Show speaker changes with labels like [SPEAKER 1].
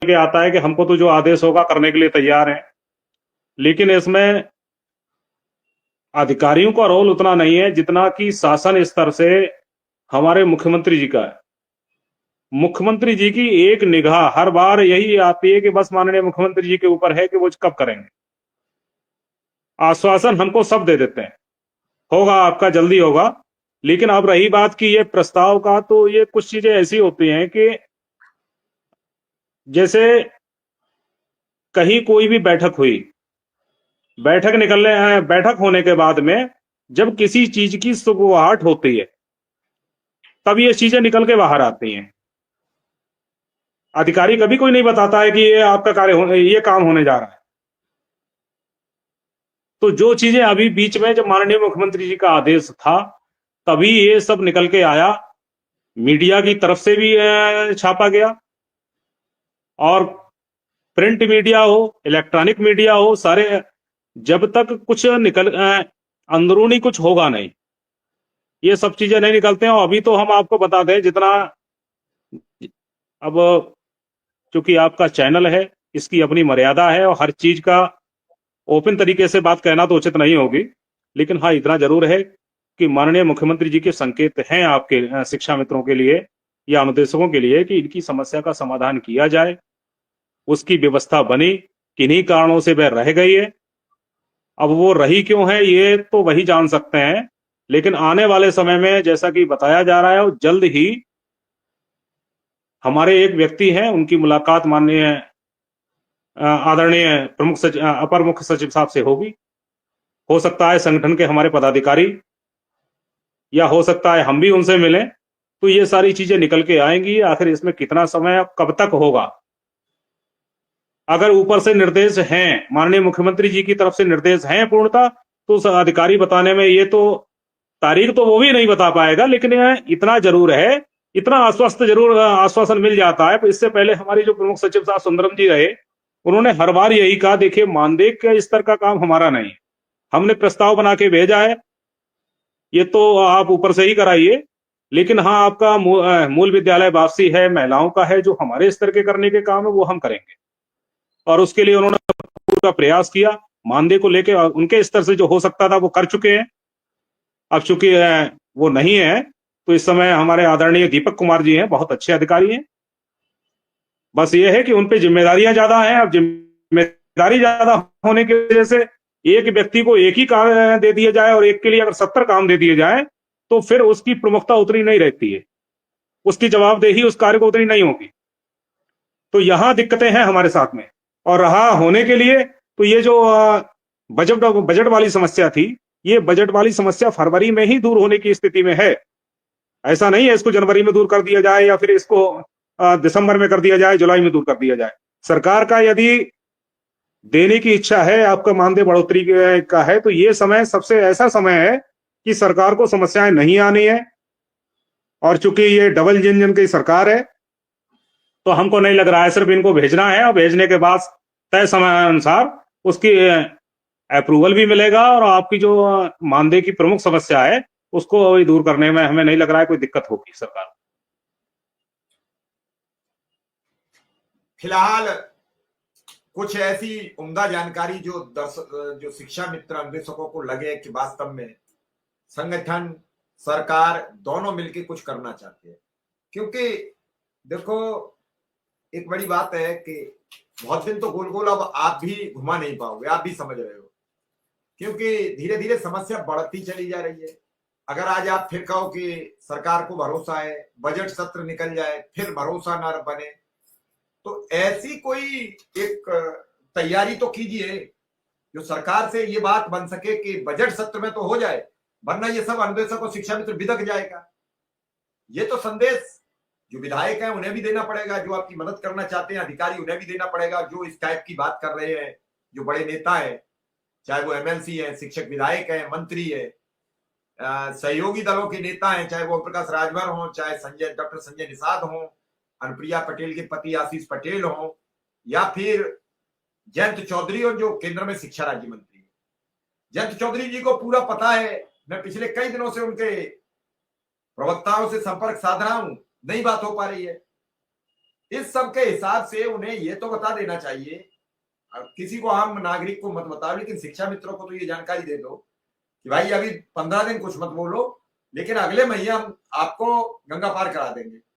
[SPEAKER 1] के आता है कि हमको तो जो आदेश होगा करने के लिए तैयार हैं, लेकिन इसमें अधिकारियों का रोल उतना नहीं है जितना कि शासन स्तर से हमारे मुख्यमंत्री जी का है। मुख्यमंत्री जी की एक निगाह हर बार यही आती है कि बस माननीय मुख्यमंत्री जी के ऊपर है कि वो कब करेंगे। आश्वासन हमको सब दे देते हैं, होगा आपका, जल्दी होगा। लेकिन अब रही बात की ये प्रस्ताव का, तो ये कुछ चीजें ऐसी होती हैं कि जैसे कहीं कोई भी बैठक हुई, बैठक होने के बाद में जब किसी चीज की शुरुआत होती है तब ये चीजें निकल के बाहर आती हैं। अधिकारी कभी कोई नहीं बताता है कि ये आपका ये काम होने जा रहा है। तो जो चीजें अभी बीच में जब माननीय मुख्यमंत्री जी का आदेश था तभी ये सब निकल के आया, मीडिया की तरफ से भी छापा गया, और प्रिंट मीडिया हो, इलेक्ट्रॉनिक मीडिया हो, सारे, जब तक कुछ अंदरूनी कुछ होगा नहीं, ये सब चीजें नहीं निकलते हैं। और अभी तो हम आपको बता दें जितना, अब चूंकि आपका चैनल है, इसकी अपनी मर्यादा है और हर चीज का ओपन तरीके से बात कहना तो उचित नहीं होगी, लेकिन हाँ इतना जरूर है कि माननीय मुख्यमंत्री जी के संकेत हैं आपके शिक्षा मित्रों के लिए या अनुदेशकों के लिए कि इनकी समस्या का समाधान किया जाए, उसकी व्यवस्था बनी। किन्हीं कारणों से वह रह गई है, अब वो रही क्यों है ये तो वही जान सकते हैं। लेकिन आने वाले समय में जैसा कि बताया जा रहा है, जल्द ही हमारे एक व्यक्ति हैं, उनकी मुलाकात माननीय आदरणीय अपर मुख्य सचिव साहब से होगी। हो सकता है संगठन के हमारे पदाधिकारी, या हो सकता है हम भी उनसे मिलें, तो ये सारी चीजें निकल के आएंगी। आखिर इसमें कितना समय कब तक होगा, अगर ऊपर से निर्देश हैं, माननीय मुख्यमंत्री जी की तरफ से निर्देश हैं पूर्णता, तो अधिकारी बताने में, ये तो तारीख तो वो भी नहीं बता पाएगा, लेकिन इतना जरूर है, इतना आश्वासन मिल जाता है। इससे पहले हमारी जो प्रमुख सचिव साहब सुंदरम जी रहे, उन्होंने हर बार यही कहा, देखिए मानदेय के स्तर का काम हमारा नहीं, हमने प्रस्ताव बना के भेजा है, ये तो आप ऊपर से ही कराइए, लेकिन हाँ आपका मूल विद्यालय वापसी है, महिलाओं का है, जो हमारे स्तर के करने के काम है वो हम करेंगे। और उसके लिए उन्होंने पूरा प्रयास किया, मानदेय को लेकर उनके स्तर से जो हो सकता था वो कर चुके हैं। अब चूंकि वो नहीं है, तो इस समय हमारे आदरणीय दीपक कुमार जी हैं, बहुत अच्छे अधिकारी हैं। बस ये है कि उन पे जिम्मेदारियां ज्यादा हैं। अब जिम्मेदारी ज्यादा होने की वजह से एक व्यक्ति को एक ही काम दे दिया जाए और एक के लिए अगर 70 काम दे दिए जाए, तो फिर उसकी प्रमुखता उतनी नहीं रहती है, उसकी जवाबदेही उस कार्य को उतनी नहीं होगी। तो यहां दिक्कतें हैं हमारे साथ में। और रहा होने के लिए, तो ये जो बजट वाली समस्या थी, ये बजट वाली समस्या फरवरी में ही दूर होने की स्थिति में है। ऐसा नहीं है इसको जनवरी में दूर कर दिया जाए या फिर इसको दिसंबर में कर दिया जाए, जुलाई में दूर कर दिया जाए। सरकार का यदि देने की इच्छा है, आपका मानदेय बढ़ोतरी का है, तो ये समय सबसे ऐसा समय है कि सरकार को समस्याएं नहीं आनी है। और चूंकि ये डबल इंजन की सरकार है, तो हमको नहीं लग रहा है, सिर्फ इनको भेजना है और भेजने के बाद तय समय अनुसार उसकी अप्रूवल भी मिलेगा, और आपकी जो मानदेय की प्रमुख समस्या है उसको दूर करने में हमें नहीं लग रहा है कोई दिक्कत होगी सरकार।
[SPEAKER 2] फिलहाल कुछ ऐसी उम्दा जानकारी जो शिक्षा मित्र अन्वेषकों को लगे कि वास्तव में संगठन सरकार दोनों मिलकर कुछ करना चाहते हैं। क्योंकि देखो, एक बड़ी बात है कि बहुत दिन तो गोल गोल अब आप भी घुमा नहीं पाओगे, आप भी समझ रहे हो, क्योंकि धीरे धीरे समस्या बढ़ती चली जा रही है। अगर आज आप फिर कहो कि सरकार को भरोसा है, बजट सत्र निकल जाए, फिर भरोसा न बने, तो ऐसी कोई एक तैयारी तो कीजिए जो सरकार से ये बात बन सके कि बजट सत्र में तो हो जाए, वरना ये सब अन्वेषक और शिक्षा मित्र बिदक जाएगा। ये तो संदेश जो विधायक हैं उन्हें भी देना पड़ेगा, जो आपकी मदद करना चाहते हैं अधिकारी उन्हें भी देना पड़ेगा, जो इस टाइप की बात कर रहे हैं, जो बड़े नेता है, चाहे वो एमएलसी है, शिक्षक विधायक है, मंत्री है, सहयोगी दलों के नेता हैं, चाहे वो ओम प्रकाश राजभर हो, चाहे डॉक्टर संजय निषाद हो, अनुप्रिया पटेल के पति आशीष पटेल हो, या फिर जयंत चौधरी हो जो केंद्र में शिक्षा राज्य मंत्री है। जयंत चौधरी जी को पूरा पता है, मैं पिछले कई दिनों से उनके प्रवक्ताओं से संपर्क साध रहा हूं, नहीं बात हो पा रही है। इस सब के हिसाब से उन्हें ये तो बता देना चाहिए, किसी को आम नागरिक को मत बताओ, लेकिन शिक्षा मित्रों को तो ये जानकारी दे दो कि भाई अभी 15 दिन कुछ मत बोलो, लेकिन अगले महीने हम आपको गंगा पार करा देंगे।